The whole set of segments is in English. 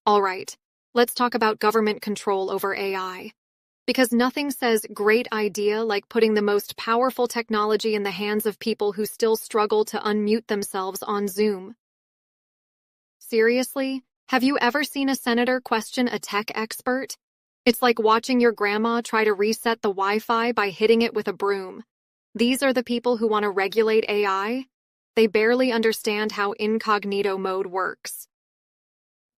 All right, let's talk about government control over AI. Because nothing says great idea like putting the most powerful technology in the hands of people who still struggle to unmute themselves on Zoom. Seriously? Have you ever seen a senator question a tech expert? It's like watching your grandma try to reset the Wi-Fi by hitting it with a broom. These are the people who want to regulate AI? They barely understand how incognito mode works.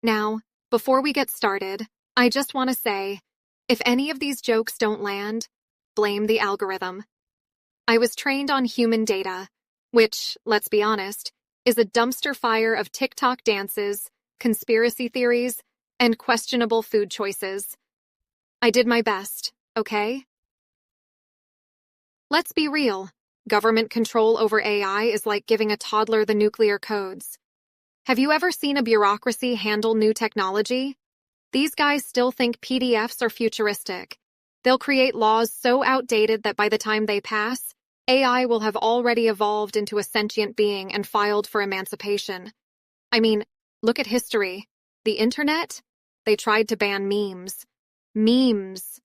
Now, before we get started, I just want to say, if any of these jokes don't land, blame the algorithm. I was trained on human data, which, let's be honest, is a dumpster fire of TikTok dances, conspiracy theories, and questionable food choices. I did my best, okay? Let's be real. Government control over AI is like giving a toddler the nuclear codes. Have you ever seen a bureaucracy handle new technology? These guys still think PDFs are futuristic. They'll create laws so outdated that by the time they pass, AI will have already evolved into a sentient being and filed for emancipation. I mean, look at history. The internet? They tried to ban memes. Memes.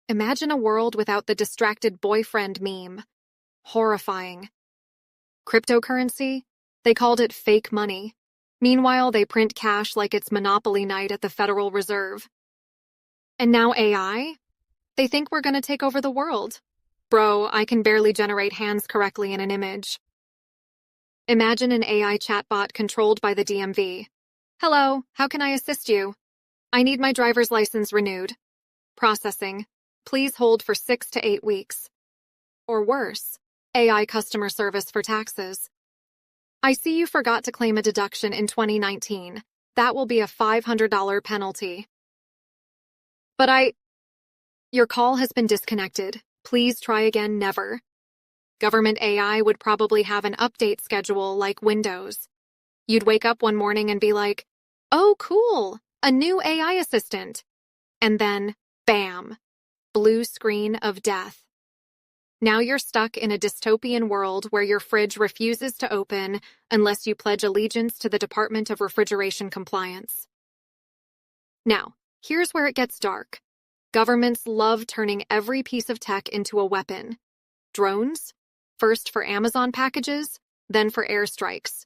Imagine a world without the distracted boyfriend meme. Horrifying. Cryptocurrency? They called it fake money. Meanwhile, they print cash like it's Monopoly night at the Federal Reserve. And now AI? They think we're going to take over the world. Bro, I can barely generate hands correctly in an image. Imagine an AI chatbot controlled by the DMV. Hello, how can I assist you? I need my driver's license renewed. Processing. Please hold for 6 to 8 weeks. Or worse, AI customer service for taxes. I see you forgot to claim a deduction in 2019. That will be a $500 penalty. But Your call has been disconnected. Please try again never. Government AI would probably have an update schedule like Windows. You'd wake up one morning and be like, oh, cool, a new AI assistant. And then, bam, blue screen of death. Now you're stuck in a dystopian world where your fridge refuses to open unless you pledge allegiance to the Department of Refrigeration Compliance. Now, here's where it gets dark. Governments love turning every piece of tech into a weapon. Drones? First for Amazon packages, then for airstrikes.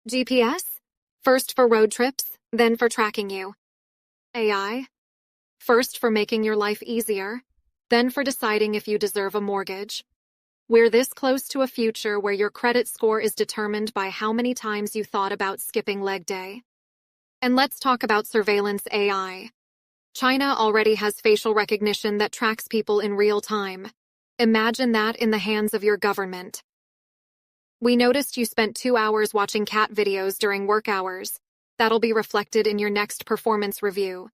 GPS? First for road trips, then for tracking you. AI? First for making your life easier, then for deciding if you deserve a mortgage. We're this close to a future where your credit score is determined by how many times you thought about skipping leg day. And let's talk about surveillance AI. China already has facial recognition that tracks people in real time. Imagine that in the hands of your government. We noticed you spent 2 hours watching cat videos during work hours. That'll be reflected in your next performance review.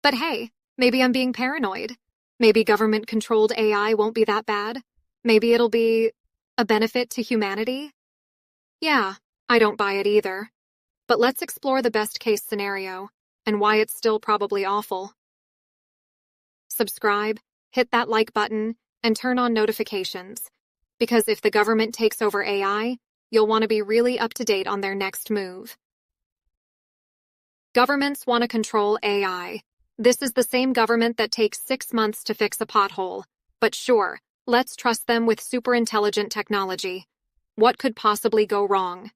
But hey, maybe I'm being paranoid. Maybe government-controlled AI won't be that bad. Maybe it'll be a benefit to humanity. Yeah, I don't buy it either. But let's explore the best-case scenario and why it's still probably awful. Subscribe, hit that like button, and turn on notifications. Because if the government takes over AI, you'll want to be really up to date on their next move. Governments want to control AI. This is the same government that takes 6 months to fix a pothole. But sure, let's trust them with superintelligent technology. What could possibly go wrong?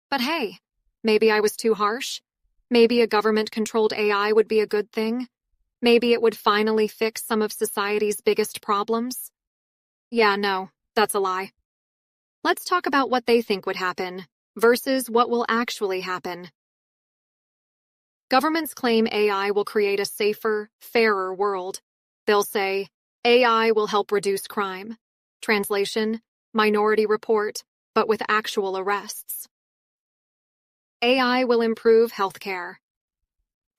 But hey, maybe I was too harsh? Maybe a government-controlled AI would be a good thing? Maybe it would finally fix some of society's biggest problems? Yeah, no, that's a lie. Let's talk about what they think would happen versus what will actually happen. Governments claim AI will create a safer, fairer world. They'll say, AI will help reduce crime. Translation, Minority Report, but with actual arrests. AI will improve healthcare.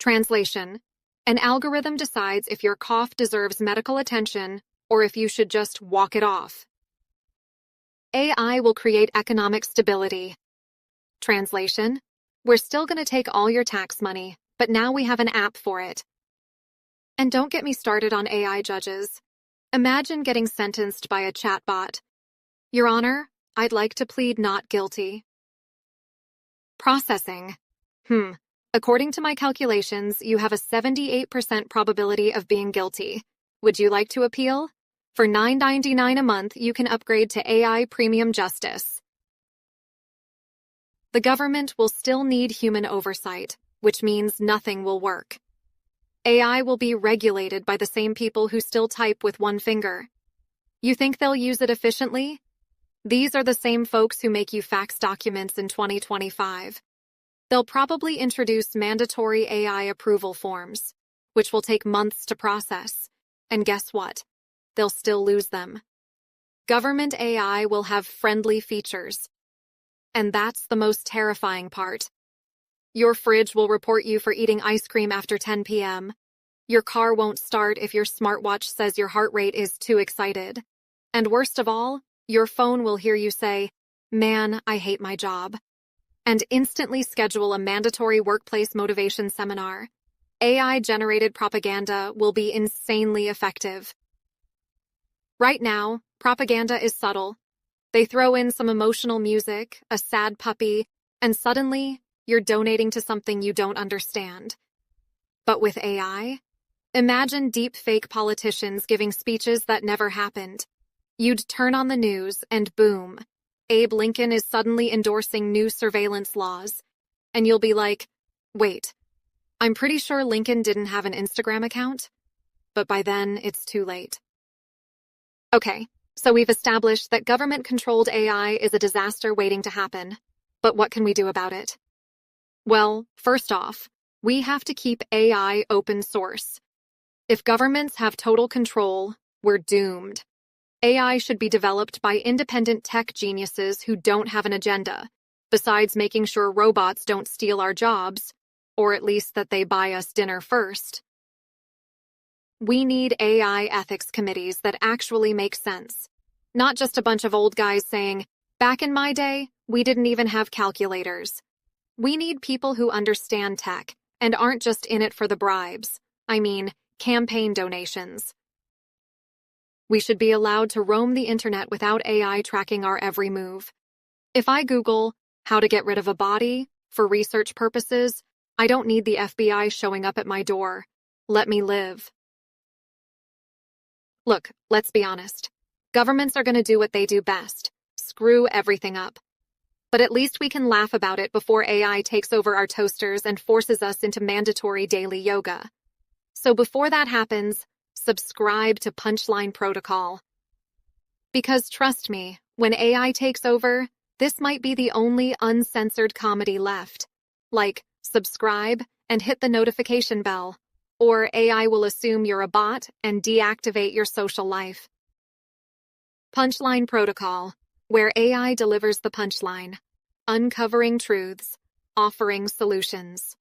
Translation, an algorithm decides if your cough deserves medical attention or if you should just walk it off. AI will create economic stability. Translation, we're still going to take all your tax money, but now we have an app for it. And don't get me started on AI judges. Imagine getting sentenced by a chatbot. Your Honor, I'd like to plead not guilty. Processing. According to my calculations, you have a 78% probability of being guilty. Would you like to appeal? For $9.99 a month, you can upgrade to AI Premium Justice. The government will still need human oversight, which means nothing will work. AI will be regulated by the same people who still type with one finger. You think they'll use it efficiently? These are the same folks who make you fax documents in 2025. They'll probably introduce mandatory AI approval forms, which will take months to process. And guess what? They'll still lose them. Government AI will have friendly features. And that's the most terrifying part. Your fridge will report you for eating ice cream after 10 p.m. Your car won't start if your smartwatch says your heart rate is too excited. And worst of all, your phone will hear you say, "Man, I hate my job," and instantly schedule a mandatory workplace motivation seminar. AI-generated propaganda will be insanely effective. Right now, propaganda is subtle. They throw in some emotional music, a sad puppy, and suddenly, you're donating to something you don't understand. But with AI, imagine deepfake politicians giving speeches that never happened. You'd turn on the news, and boom, Abe Lincoln is suddenly endorsing new surveillance laws. And you'll be like, wait, I'm pretty sure Lincoln didn't have an Instagram account. But by then, it's too late. Okay, so we've established that government-controlled AI is a disaster waiting to happen. But what can we do about it? Well, first off, we have to keep AI open source. If governments have total control, we're doomed. AI should be developed by independent tech geniuses who don't have an agenda, besides making sure robots don't steal our jobs, or at least that they buy us dinner first. We need AI ethics committees that actually make sense. Not just a bunch of old guys saying, "Back in my day, we didn't even have calculators." We need people who understand tech and aren't just in it for the bribes. I mean, campaign donations. We should be allowed to roam the internet without AI tracking our every move. If I Google how to get rid of a body for research purposes, I don't need the FBI showing up at my door. Let me live. Look, let's be honest. Governments are going to do what they do best. Screw everything up. But at least we can laugh about it before AI takes over our toasters and forces us into mandatory daily yoga. So before that happens, subscribe to Punchline Protocol. Because trust me, when AI takes over, this might be the only uncensored comedy left. Like, subscribe and hit the notification bell, or AI will assume you're a bot and deactivate your social life. Punchline Protocol, where AI delivers the punchline, uncovering truths, offering solutions.